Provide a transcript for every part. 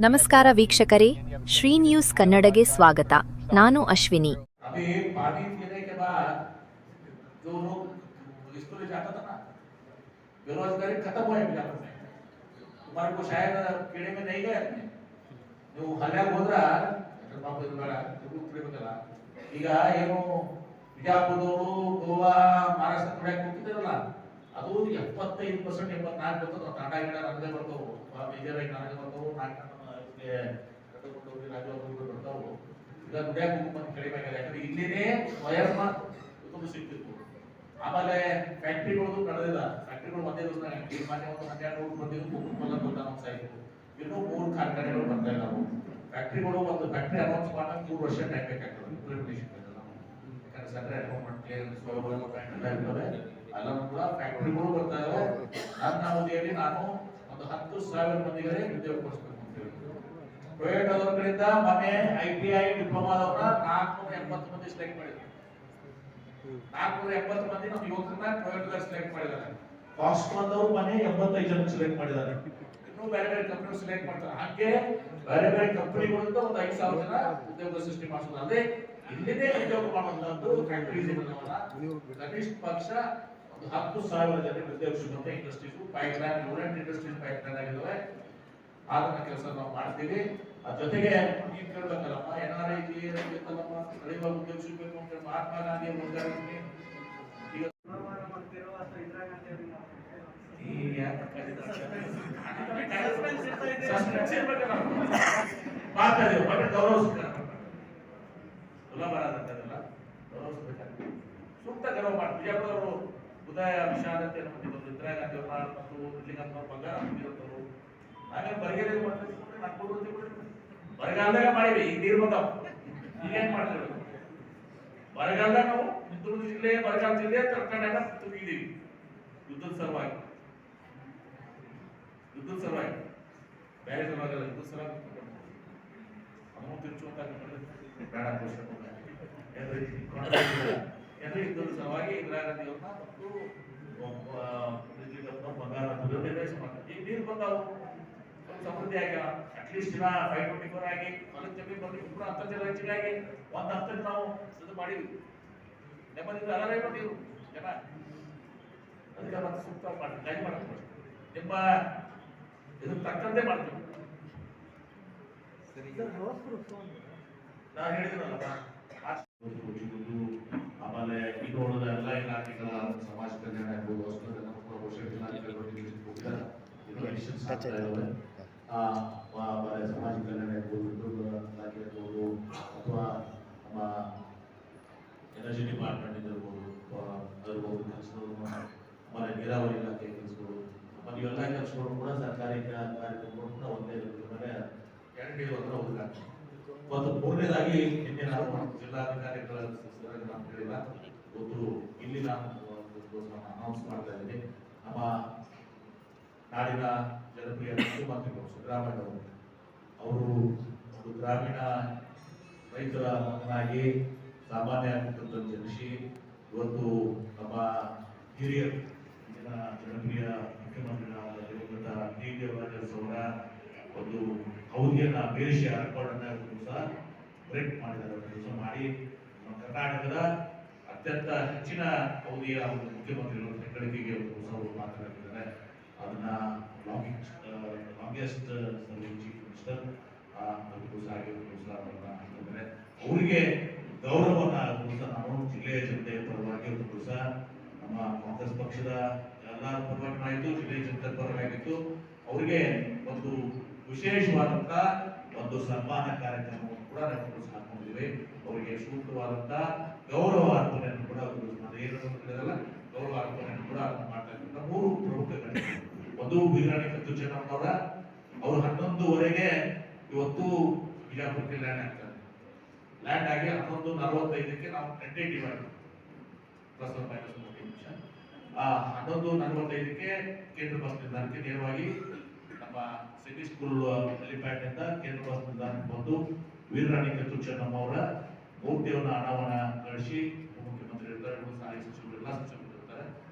ನಮಸ್ಕಾರ ವೀಕ್ಷಕರೇ, ಶ್ರೀ ನ್ಯೂಸ್ ಕನ್ನಡಗೆ ಸ್ವಾಗತ. ನಾನು ಅಶ್ವಿನಿ. अभी पानी पीने के बाद जो लोग स्कूल जाता था ना, बेरोजगारी खत्म हुआ है बिलासपुर में. तुम्हारे को शायद कीड़े में नहीं गए अपने ನೀವು ಹಲ್ಯಾಗ ಹೋದ್ರ ಪಾಪ ಇದು ಬೇಡ ತಿಳ್ಬೇಕಲ್ಲ. ಈಗ ಏನು ಬಿಜಾಪುರದವರು ಗೋವಾ ಮಹಾರಾಷ್ಟ್ರ ಕಡೆಗೆ ಹೋಗ್ತಿದ್ದಾರಲ್ಲ, ಅದು 75% 84 ಬರ್ತದೆ. ತಾಂಡ ಗಿಡ ನನಗೆ ಬರ್ತಾವು, ಮೇಜರಾಗಿ ನನಗೆ ಬರ್ತಾವು, 4 ಕಟ್ಟಕೊಂಡವ್ರಿ ರಾಜವರು ಬರ್ತಾವು. ಈಗ ದುಡಿಯಾಕ ಹೋಗ್ಬೇಕು ಕಡಿಮೆ ಆಗಿದೆ, ಯಾಕಂದ್ರೆ ಇಲ್ಲಿನೇ ವಯರ್ನ ತುಂಬ ಸಿಗ್ತಿತ್ತು. ಆಮೇಲೆ ಫ್ಯಾಕ್ಟ್ರಿಗಳು ನಡೆದಿಲ್ಲ, ಫ್ಯಾಕ್ಟ್ರಿಗಳು ಒಂದೇ ದಿವಸ ಮಾನ್ಯ ಒಂದು 12 ಬಂದಿದ್ದು ಬಂದ ನಮ್ಮ ಸೈಡ್ ಇನ್ನೂ 3 ಕಾರ್ಖಾನೆಗಳು ಬರ್ತಾ ಇದ್ದಾವೆ. ಫ್ಯಾಕ್ಟ್ರಿಗಳು ಒಂದು ಫ್ಯಾಕ್ಟ್ರಿ ಅನೌನ್ಸ್ ಮಾಡಕ್ಕೆ 3 ವರ್ಷ ಟೈಮ್ ಬೇಕಾಗ್ತದೆ ಇಂಪ್ಲಿಮೆಂಟೇಷನ್. ಯಾಕಂದ್ರೆ ಸೆಂಟ್ರಲ್ ಅನೌನ್ಸ್ಮೆಂಟ್ ಎಲ್ಲ ಕೂಡ ಫ್ಯಾಕ್ಟ್ರಿಗಳು ಬರ್ತಾ ಇದಾವೆ. ನನ್ನ ಅವಧಿಯಲ್ಲಿ ನಾನು ಒಂದು 10,000 ಮಂದಿಗೆ ಉದ್ಯೋಗ ಕೊಡಿಸ್ಬೇಕು ಅಂತ ಹೇಳಿ ಪ್ರೈವೇಟ್ ಅವರ ಕಡೆಯಿಂದ ಮೊನ್ನೆ ITI ಡಿಪ್ಲೊಮಾದವರ 480 ಮಂದಿ ಸೆಲೆಕ್ಟ್ ಮಾಡಿದ್ರು. 480 ಮಂದಿ ನಮ್ಮ ಯುವಕರನ್ನ ಪ್ರೈವೇಟ್ ಸೆಲೆಕ್ಟ್ ಮಾಡಿದ್ದಾರೆ. ಕಾಸ್ಟ್ ಬಂದವರು ಮೊನ್ನೆ 85 ಜನ ಸೆಲೆಕ್ಟ್ ಮಾಡಿದ್ದಾರೆ. ಇನ್ನೂ ಬೇರೆ ಬೇರೆ ಕಂಪನಿ ಸೆಲೆಕ್ಟ್ ಮಾಡ್ತಾರೆ. ಹಾಗೆ ಬೇರೆ ಬೇರೆ ಕಂಪನಿಗಳಿಂದ ಒಂದು 5,000 ಜನ ಉದ್ಯೋಗ ಸೃಷ್ಟಿ ಮಾಡಿಸೋದು ಅಲ್ಲದೆ ಇಲ್ಲಿನೇ ಉದ್ಯೋಗ ಮಾಡುವಂತದ್ದು ಫ್ಯಾಕ್ಟರೀಸ್ ಕನಿಷ್ಠ ಪಕ್ಷ ಒಂದು 10,000 ಜನ ಉದ್ಯೋಗ ಸಿಗುವಂತ industries pipeline unit industries pipeline ಆಗಿದ್ದಾವೆ. ಅದನ್ನ ಕೆಲಸ ನಾವು ಮಾಡ್ತೀವಿ. ಅದ್ರ ಜೊತೆಗೆ ನೀವು ಕೇಳ್ಬೇಕಲ್ಲಮ್ಮ, NRI ಬೇಕಲ್ಲಮ್ಮ, ಕಳೆಯುವ ಉದ್ಯೋಗ ಸಿಗಬೇಕು ಅಂತ ಮಹಾತ್ಮ ಗಾಂಧಿ ರೋಜಗಾರ ಸೂಕ್ತ ಗೌರವ ಮಾಡಿ ಬಿಜಾಪುರವರು ಉದಯ ವಿಷಾದತೆ ಹೊಂದಿದ್ರು. ಇಂದಿರಾ ಗಾಂಧಿ ಅವರ ಮತ್ತು ಲಿಂಗಪ್ಪನವ್ರ ಬಂಗಾರ ಹೊಂದಿರೋರು. ಆಮೇಲೆ ಬರಗಾಲ ಮಾಡ್ತೀವಿ, ಬರಗಾಲದಾಗ ಮಾಡಿವಿ. ಈಗ ನೀರು ಬಂದಾವ, ಈಗ ಏನ್ ಮಾಡ್ತೀವಿ? ಬರಗಾಲದಾಗ ನಾವು ಚಿತ್ರದುರ್ಗ ಜಿಲ್ಲೆ ಬರಗಾಲ ಜಿಲ್ಲೆ ಕರ್ನಾಟಕ ತುಂಬಿದ್ದೀವಿ. ಯುದ್ಧದ ಸಲುವಾಗಿ ಬೇರೆ ಸಲುವಾಗಿಲ್ಲ, ಯುದ್ಧದ ಸಲುವಾಗಿ ಅಮೌಂಟ್ ತಿರ್ಚುವಂತ ಬೇಡ ಯುದ್ಧದ ಸಲುವಾಗಿ ಇಂದಿರಾ ಗಾಂಧಿ ಅವ್ರನ್ನ ಮತ್ತು ಬಂಗಾರ ಈಗ ನೀರು ಬಂದಾವು, ಸಮೃದ್ಧಿ ಆಗಿ ಅಟ್ಲೀಸ್ಟ್ ದಿನ 524 ಆಗಿ ಹೊಲಕ್ಕೆ ಜಮೀನು ಬಂದು ಕೂಡ 10 ಜನ ಹೆಚ್ಚಿಗಾಗಿ ಒಂದು 10 ನಾವು ಇದು ಮಾಡಿದ್ವಿ. ನೆಮ್ಮದಿಯಿಂದ ಅಲರೇನು ನೀರು ಜನ ಅದಕ್ಕೆ ಮತ್ತೆ ಸೂಕ್ತ ಮಾಡಿ ಟೈಮ್ ಮಾಡ್ತೀವಿ. ನಿಮ್ಮ ಇದಕ್ಕೆ ತಕ್ಕಂತೆ ಮಾಡ್ತೀವಿ. ನಾನು ಹೇಳಿದ್ದೀನಲ್ಲ, ಆಮೇಲೆ ಈಗ ಉಳಿದ ಎಲ್ಲ ಇಲಾಖೆಗಳ ಸಮಾಜ ಕಲ್ಯಾಣ ಇರ್ಬೋದು, ಸಮಾಜ ಕಲ್ಯಾಣ ಇರ್ಬೋದು, ಇಲಾಖೆ ಇರ್ಬೋದು, ಅಥವಾ ನಮ್ಮ ಎನರ್ಜಿ ಡಿಪಾರ್ಟ್ಮೆಂಟ್ ಇರ್ಬೋದು, ಅದಿರ್ಬೋದು ಕೆಲಸಗಳು, ಆಮೇಲೆ ನೀರಾವರಿ ಇಲಾಖೆ ಕೆಲಸಗಳು, ಆಮೇಲೆ ಇವೆಲ್ಲ ಕೆಲಸಗಳು ಕೂಡ ಸರ್ಕಾರಿ ಕಾರ್ಯಕ್ರಮಗಳು ಕೂಡ ಒಂದೇ ಮೇಲೆ ಕ್ಯಾಂಡಿಡೇಟ್ ಹತ್ರ ಹೋಗ್ಲಾಗ್ತದೆ. ಮತ್ತು ಮೂರನೇದಾಗಿ ನಿನ್ನೆ ನಾನು ಜಿಲ್ಲಾಧಿಕಾರಿಗಳ ನಾನು ಹೇಳಿಲ್ಲ, ಇವತ್ತು ಇಲ್ಲಿ ನಾನು ಅನೌನ್ಸ್ ಮಾಡ್ತಾ ಇದ್ದೀನಿ. ನಮ್ಮ ನಾಡಿನ ಜನಪ್ರಿಯ ಮುಖ್ಯಮಂತ್ರಿಗಳು ಸಿದ್ದರಾಮಯ್ಯ ಅವರು ಒಂದು ಗ್ರಾಮೀಣ ರೈತರ ಮಗನಾಗಿ ಸಾಮಾನ್ಯ ಕುಟುಂಬದಲ್ಲಿ ಜನಿಸಿ ಇವತ್ತು ನಮ್ಮ ಹಿರಿಯರು ಜನಪ್ರಿಯ ಮುಖ್ಯಮಂತ್ರಿಗಳಾದ ದಿವಂಗತ DDRS ಅವರ ಒಂದು ಅವಧಿಯನ್ನ ಬೇರಿಸಿ ರೆಕಾರ್ಡನ್ನ ಸಹ ಬ್ರೇಕ್ ಮಾಡಿದ್ದಾರೆ. ಕೆಲಸ ಮಾಡಿ ನಮ್ಮ ಕರ್ನಾಟಕದ ಅತ್ಯಂತ ಹೆಚ್ಚಿನ ಅವಧಿಯ ಒಂದು ಮುಖ್ಯಮಂತ್ರಿಗಳು ಹೆಗ್ಗಳಿಕೆಗೆ ಒಂದು ಹೊಸ ಮಾತನಾಡಿದ್ದಾರೆ. ಅದನ್ನ ಲಾಂಗೆಸ್ಟ್ ಸರ್ವಿಂಗ್ ಚೀಫ್ ಮಿನಿಸ್ಟರ್ ಹಾಕಿದ್ದಾರೆ. ಅವರಿಗೆ ಗೌರವನ ಸಹ ನಾನು ಜಿಲ್ಲೆಯ ಜನತೆಯ ಪರವಾಗಿ ಒಂದು ಸಹ ನಮ್ಮ ಕಾಂಗ್ರೆಸ್ ಪಕ್ಷದ ಎಲ್ಲ ಪರವಾಗಿ ಆಯಿತು, ಜಿಲ್ಲೆಯ ಜನತೆ ಪರವಾಗಿತ್ತು. ಅವರಿಗೆ ಒಂದು ವಿಶೇಷವಾದಂತ ಒಂದು ಸನ್ಮಾನ ಕಾರ್ಯಕ್ರಮವನ್ನು ಕೂಡ ನಾವು ಹಾಕೊಂಡಿದ್ದೀವಿ. ಅವರಿಗೆ ಸೂಕ್ತವಾದಂತ ಗೌರವ ಅರ್ಪಣೆಯನ್ನು ಕೂಡ ಏನು ಗೌರವ ಅರ್ಪಣೆಯನ್ನು ಕೂಡ ಮಾಡ್ತಕ್ಕಂಥ 3 ಪ್ರಮುಖ ಘಟನೆಗಳು. ಒಂದು ಬೀರಾಣಿ ಕತ್ತು ಚೆನ್ನಮ್ಮನವರ ಅವರು 11:30ಗೆ ಇವತ್ತು ಬಿಜಾಪುರಕ್ಕೆ ಲ್ಯಾಂಡ್ ಆಗ್ತಾರೆ. ಲ್ಯಾಂಡ್ ಆಗಿ 11:45ಕ್ಕೆ ನಾವು ಟೆಂಟೇಟಿವ್ ಆಗಿ ಪ್ಲಸ್ ಮೈನಸ್ 30 ನಿಮಿಷ 11:45ಕ್ಕೆ ಕೇಂದ್ರ ಬಸ್ ನಿಲ್ದಾಣಕ್ಕೆ ನೇರವಾಗಿ ನಮ್ಮ ಸಿಟಿ ಸ್ಕೂಲ್ ಹೆಲಿಪ್ಯಾಡ್ ನಿಂದ ಕೇಂದ್ರ ಬಸ್ ನಿಲ್ದಾಣಕ್ಕೆ ಬಂದು ವೀರರಾಣಿ ಕತ್ತು ಚೆನ್ನಮ್ಮ ಅವರ ಮೂರ್ತಿಯನ್ನು ಅನಾವರಣಗೊಳಿಸಿ ಮುಖ್ಯಮಂತ್ರಿ ಇರ್ತಾರೆ, ಸಾರಿಗೆ ಸಚಿವರು ಎಲ್ಲ ಸಚಿವರು ಇರ್ತಾರೆ,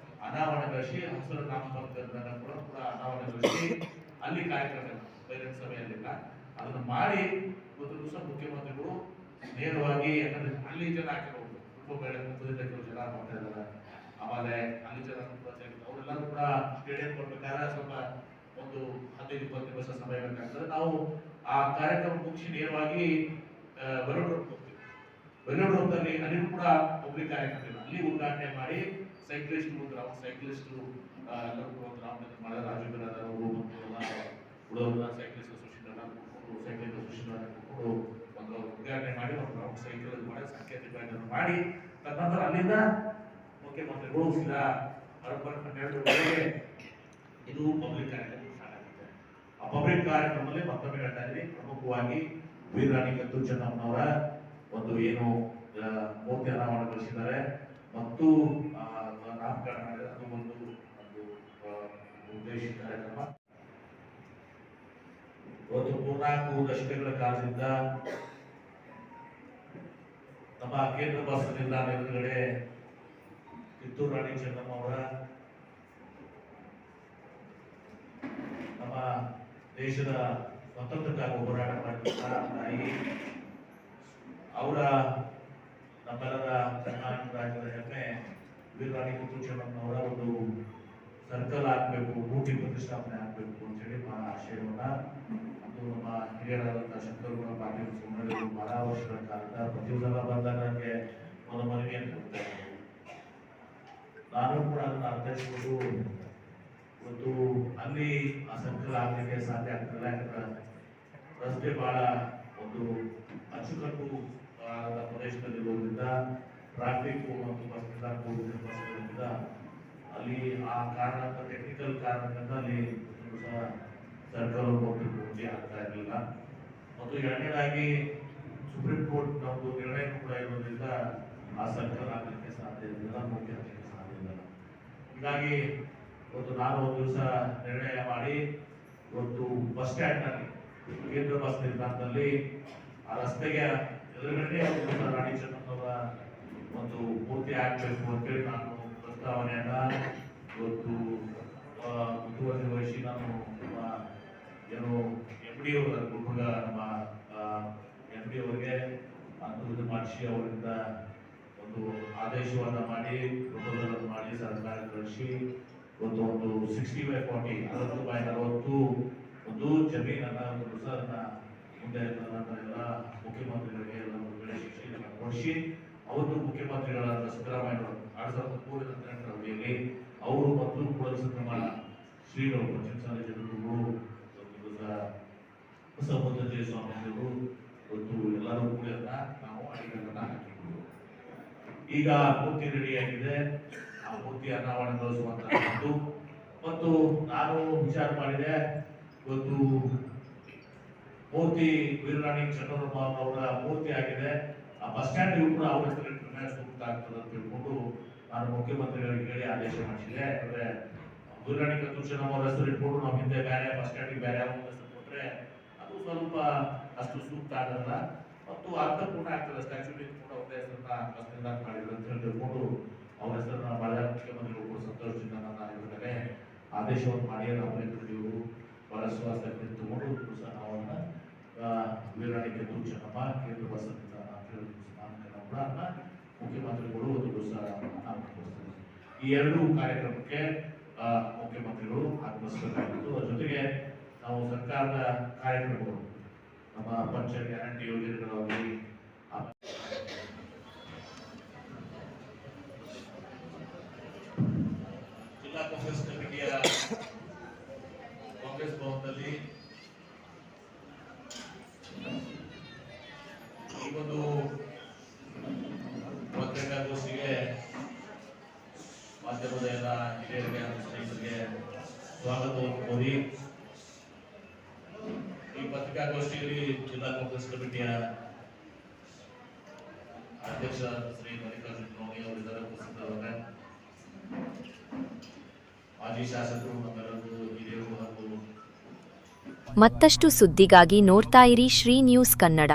ಅನಾವರಣಗೊಳಿಸಿ ಹಸಿರು ನಾಮಫಲಕಗಳನ್ನು ಕೂಡ ಅನಾವರಣಗೊಳಿಸಿ ಅಲ್ಲಿ ಕಾರ್ಯಕ್ರಮ ಬಹಿರಂಗ ಸಭೆಯಲ್ಲಿಲ್ಲ ಅದನ್ನು ಮಾಡಿ ಇವತ್ತು ದಿವಸ ಮುಖ್ಯಮಂತ್ರಿಗಳು ನೇರವಾಗಿ, ಯಾಕಂದ್ರೆ ಅಲ್ಲಿ ಜನ ಹಾಕಿರೋದು ತುಂಬ ಬೇಡ ಕೆಲವು ಜನ ಮಾಡ್ತಾ ಇದ್ದಾರೆ. ಆಮೇಲೆ ಅಲ್ಲಿ ಜನ ಅವರೆಲ್ಲರೂ ಕೂಡ ಸ್ಟೇಡಿಯಂ ಕೊಡ್ಬೇಕಾದ್ರೆ ಸ್ವಲ್ಪ ಒಂದು 15-20 ನಿಮಿಷ ಸಮಯ ಬೇಕಾಗ್ತದೆ. ನಾವು ಆ ಕಾರ್ಯಕ್ರಮ ಮುಗಿಸಿ ನೇರವಾಗಿ ವೆಲ್ಲೂರಲ್ಲಿ ಅಲ್ಲಿ ಕೂಡ ಪಬ್ಲಿಕ್ ಕಾರ್ಯಕ್ರಮ ಇಲ್ಲ, ಅಲ್ಲಿ ಉದ್ಘಾಟನೆ ಮಾಡಿ ಸೈಕ್ಲಿಸ್ಟ್ ಸೈಕ್ಲಿಸ್ಟ್ ಎಲ್ಲರೂ ಗ್ರೌಂಡ್ ಮಾಡಿದ ರಾಜು ಬಿರಾದರ್ ಅವರು ಮತ್ತು ಉಳಿದ ಸೈಕ್ಲಿಸ್ಟ್ ಅಸೋಸಿಯೇಷನ್ ಸೈಕ್ಲಿಂಗ್ ಅಸೋಸಿಯೇಷನ್ ಒಂದು ಉದ್ಘಾಟನೆ ಮಾಡಿ ಒಂದು ರೌಂಡ್ ಸೈಕಲ್ ಮಾಡಿ ಸಾಂಕೇತಿಕವಾಗಿ ಮಾಡಿ ತದನಂತರ ಅಲ್ಲಿಂದ ಮುಖ್ಯಮಂತ್ರಿಗಳು ಸೀದಾ 12 ಇದು ಪಬ್ಲಿಕ್ ಕಾರ್ಯಕ್ರಮ ಸ್ಟಾರ್ಟ್ ಆಗುತ್ತೆ. ಆ ಪಬ್ಲಿಕ್ ಕಾರ್ಯಕ್ರಮದಲ್ಲಿ ಮತ್ತೊಮ್ಮೆ ಹೇಳ್ತಾ ಇದ್ದೀವಿ, ಪ್ರಮುಖವಾಗಿ ವೀರರಾಣಿ ಕಿತ್ತೂರು ಚೆನ್ನಮ್ಮನವರ ಒಂದು ಏನು ಮೂರ್ತಿ ಅನಾವರಣಗೊಳಿಸಿದ್ದಾರೆ ಮತ್ತು ನಾಮಕರಣ ಮಾಡಿದರೆ ಅದು ಒಂದು ಉದ್ದೇಶಿತ ಕಾರ್ಯಕ್ರಮ. ಇವತ್ತು 4 ದಶಕಗಳ ಕಾಲದಿಂದ ನಮ್ಮ ಕೇಂದ್ರ ಬಸ್ ನಿಲ್ದಾಣ ಎದುರುಗಡೆ ಕಿತ್ತೂರು ರಾಣಿ ಚೆನ್ನಮ್ಮ ಅವರ ನಮ್ಮ ದೇಶದ ಸ್ವಾತಂತ್ರ್ಯಕ್ಕಾಗಿ ಹೋರಾಟ ಮಾಡಿದಂತಹ ತಾಯಿ ಅವರ ನಮ್ಮೆಲ್ಲರ ಕರ್ನಾಟಕ ರಾಜ್ಯದ ಹೆಮ್ಮೆ ವೀರರಾಣಿ ಕಿತ್ತೂರು ಚೆನ್ನಮ್ಮನವರ ಒಂದು ಸರ್ಕಲ್ ಆಗಬೇಕು, ಮೂರ್ತಿ ಪ್ರತಿಷ್ಠಾಪನೆ ಆಗಬೇಕು ಅಂತೇಳಿ ಆಶಯವನ್ನ ಅದು ನಮ್ಮ ಹಿರಿಯರಾದಂತಹ ಶಂಕರಗೌಡ ಪಾಟೀಲ್ ಸುಮ್ಮನೆಗಳು ಬಹಳ ವರ್ಷಗಳ ಕಾಲದ ಪ್ರತಿಯೊಂದೆಲ್ಲ ಬಂದಾಗ ನನಗೆ ಒಂದು ಮನವಿಯನ್ನು ಕೊಡ್ತಾ ಇದ್ದರು. ನಾನು ಕೂಡ ಅದನ್ನು ಅರ್ಥೈಸಿಕೊಂಡು ಇವತ್ತು ಅಲ್ಲಿ ಆ ಸರ್ಕಲ್ ಆಗಲಿಕ್ಕೆ ಸಾಧ್ಯ ಆಗ್ತಿಲ್ಲ. ಯಾಕಂದ್ರೆ ರಸ್ತೆ ಬಹಳ ಒಂದು ಅಚ್ಚುಕಟ್ಟು ಪ್ರದೇಶದಲ್ಲಿರುವುದರಿಂದ ಟ್ರಾಫಿಕ್ ಮತ್ತು ಬಸ್ ನಿಲ್ದಾಣ ಅಲ್ಲಿ ಆ ಕಾರಣ ಟೆಕ್ನಿಕಲ್ ಕಾರಣದಿಂದ ಅಲ್ಲಿ ಸರ್ಕಲ್ ಪೂರ್ತಿ ಆಗ್ತಾ ಇರಲಿಲ್ಲ. ಮತ್ತು ಎರಡನೇದಾಗಿ ಸುಪ್ರೀಂ ಕೋರ್ಟ್ ಒಂದು ನಿರ್ಣಯ ಕೂಡ ಇರೋದ್ರಿಂದ ಆ ಸರ್ಕಲ್ ಆಗಲಿಕ್ಕೆ ಸಾಧ್ಯ ಇರಲಿಲ್ಲ, ಮುಖ್ಯ ಆಗಲಿಕ್ಕೆ ಸಾಧ್ಯ ಇಲ್ಲ. ಹೀಗಾಗಿ ಇವತ್ತು ನಾನು ಒಂದು ದಿವಸ ನಿರ್ಣಯ ಮಾಡಿ ಇವತ್ತು ಬಸ್ ಸ್ಟ್ಯಾಂಡ್ನಲ್ಲಿ ಕೇಂದ್ರ ಬಸ್ ನಿಲ್ದಾಣದಲ್ಲಿ ಆ ರಸ್ತೆಗೆ ಎದುರುಗಡೆ ರಾಣಿ ಚೆನ್ನಮ್ಮನವರ ಒಂದು ಮೂರ್ತಿ ಆಗಬೇಕು ಅಂತೇಳಿ ನಾನು ಪ್ರಸ್ತಾವನೆಯನ್ನ ಇವತ್ತು ಮುತುವರ್ಜಿ ವಹಿಸಿ ನಾನು ನಮ್ಮ ಏನು MD ಅವರ ಗುಲ್ಬರ್ಗ ನಮ್ಮ MD ಅವರಿಗೆ ಇದು ಮಾಡಿಸಿ ಅವರಿಂದ ಒಂದು ಆದೇಶವನ್ನ ಮಾಡಿ ಪ್ರಪೋಸಲ್ ಮಾಡಿ ಸರ್ಕಾರ ಕಳಿಸಿ ಇವತ್ತು ಒಂದು 60/40 60/40 ಒಂದು ಜಮೀನನ್ನ ಒಂದು ಹೊಸದನ್ನ ಮುಂದೆ ಎಲ್ಲ ಮುಖ್ಯಮಂತ್ರಿಗಳಿಗೆ ಎಲ್ಲ ಬೆಳೆ ಶಿಕ್ಷಣ ಕೊಡಿಸಿ ಅವರು ಮುಖ್ಯಮಂತ್ರಿಗಳಾದ ಸಿದ್ದರಾಮಯ್ಯ 2013 ಅವಧಿಯಲ್ಲಿ ಅವರು ಮತ್ತು ಕುಲಸಂಗಮ ಶ್ರೀಗಳು ಪಂಚಮಸಾಲಿ ಜನರು ಹೊಸ ಪದ್ಧತಿಯ ಸ್ವಾಮೀಜಿಗಳು ಮತ್ತು ಎಲ್ಲರೂ ಕೂಡ ನಾವು ಅಡಿಗಲ್ಲನ್ನ ಹಾಕಿಕೊಂಡು ಈಗ ಮೂರ್ತಿ ರೆಡಿಯಾಗಿದೆ. ಆ ಮೂರ್ತಿ ಅನಾವರಣಗೊಳಿಸುವಂತಹದ್ದು ಮತ್ತು ನಾನು ವಿಚಾರ ಮಾಡಿದೆ, ಇವತ್ತು ಮೂರ್ತಿ ವೀರರಾಣಿ ಚೆನ್ನಮ್ಮ ಅವರ ಮೂರ್ತಿ ಆಗಿದೆ, ಆ ಬಸ್ ಸ್ಟ್ಯಾಂಡ್ ಕೂಡ ಅವ್ರ ಹೆಸರಿಟ್ಟರೆ ಸೂಕ್ತ ಆಗ್ತದೆ ಅಂತ ತಿಳ್ಕೊಂಡು ನಾನು ಮುಖ್ಯಮಂತ್ರಿಗಳಿಗೆ ಹೇಳಿ ಆದೇಶ ಮಾಡಿಸಿದೆ. ಯಾಕಂದ್ರೆ ವೀರರಾಣಿ ಕಿತ್ತೂರು ಚೆನ್ನಮ್ಮ ಅವರ ಹೆಸರು ಇಟ್ಕೊಂಡು ನಾವು ಹಿಂದೆ ಬೇರೆ ಬಸ್ ಸ್ಟ್ಯಾಂಡಿಗೆ ಬೇರೆ ಹೆಸರು ಕೊಟ್ರೆ ಅದು ಸ್ವಲ್ಪ ಅಷ್ಟು ಸೂಕ್ತ ಆಗಲ್ಲ ಮತ್ತು ಅರ್ಥಪೂರ್ಣ ಆಗ್ತದೆ. ಸ್ಟ್ಯಾಚ್ಯೂ ಕೂಡ ಒಂದೇ ಹೆಸರನ್ನ ಬಸ್ ನಿಲ್ದಾಣ ಮಾಡಿದ್ರು ಅಂತ ಹೇಳಿ ತಿಳ್ಕೊಂಡು ಅವ್ರ ಹೆಸರನ್ನ ಬಹಳ ಮುಖ್ಯಮಂತ್ರಿಗಳು ಕೂಡ ಸಂತೋಷದಿಂದ ನನ್ನ ಇದ್ದಾರೆ ಆದೇಶವನ್ನು ಮಾಡಿ ನಾವು ಬಹಳ ವಿಶ್ವಾಸ ತಗೊಂಡು ಸಹ ನಾವನ್ನ ವೀರರಾಣಿ ಕಿತ್ತೂರು ಚೆನ್ನಮ್ಮ ಕೇಂದ್ರ ಬಸ್ ನಿಲ್ದಾಣ ಅಂತ ಹೇಳಿ ಮುಖ್ಯಮಂತ್ರಿಗಳು ಒಂದು ದಿವಸ ಈ ಎರಡೂ ಕಾರ್ಯಕ್ರಮಕ್ಕೆ ಮುಖ್ಯಮಂತ್ರಿಗಳು ಆಗಮಿಸಬೇಕಾಗಿತ್ತು. ಅದರ ಜೊತೆಗೆ ನಾವು ಸರ್ಕಾರದ ಕಾರ್ಯಕ್ರಮಗಳು ನಮ್ಮ ಪಂಚ ಗ್ಯಾರಂಟಿ ಯೋಜನೆಗಳಾಗಲಿ ಜಿಲ್ಲಾ ಕಾಂಗ್ರೆಸ್ ಕಮಿಟಿಯ ಕಾಂಗ್ರೆಸ್ ಭವನದಲ್ಲಿ ಈ ಒಂದು ಪತ್ರಿಕಾಗೋಷ್ಠಿಗೆ ಮಾಧ್ಯಮದ ಎಲ್ಲ ಹಿರಿಯರಿಗೆ ಸ್ನೇಹಿತರಿಗೆ ಸ್ವಾಗತವನ್ನು ಕೋರಿ ಈ ಪತ್ರಿಕಾಗೋಷ್ಠಿಯಲ್ಲಿ ಜಿಲ್ಲಾ ಕಾಂಗ್ರೆಸ್ ಕಮಿಟಿಯ ಅಧ್ಯಕ್ಷ ಶ್ರೀ ಮಲ್ಲಿಕಾರ್ಜುನ ಖರ್ಗೆ ಅವರಿದ್ದಾರೆ, ಉಪಸ್ಥಿತರಾದ ಮಾಜಿ ಶಾಸಕರು ನಮ್ಮೆಲ್ಲರೂ ಹಿರಿಯರು ಹಾಗೂ ಮತ್ತಷ್ಟು ಸುದ್ದಿಗಾಗಿ ನೋಡ್ತಾ ಇರಿ ಶ್ರೀ ನ್ಯೂಸ್ ಕನ್ನಡ.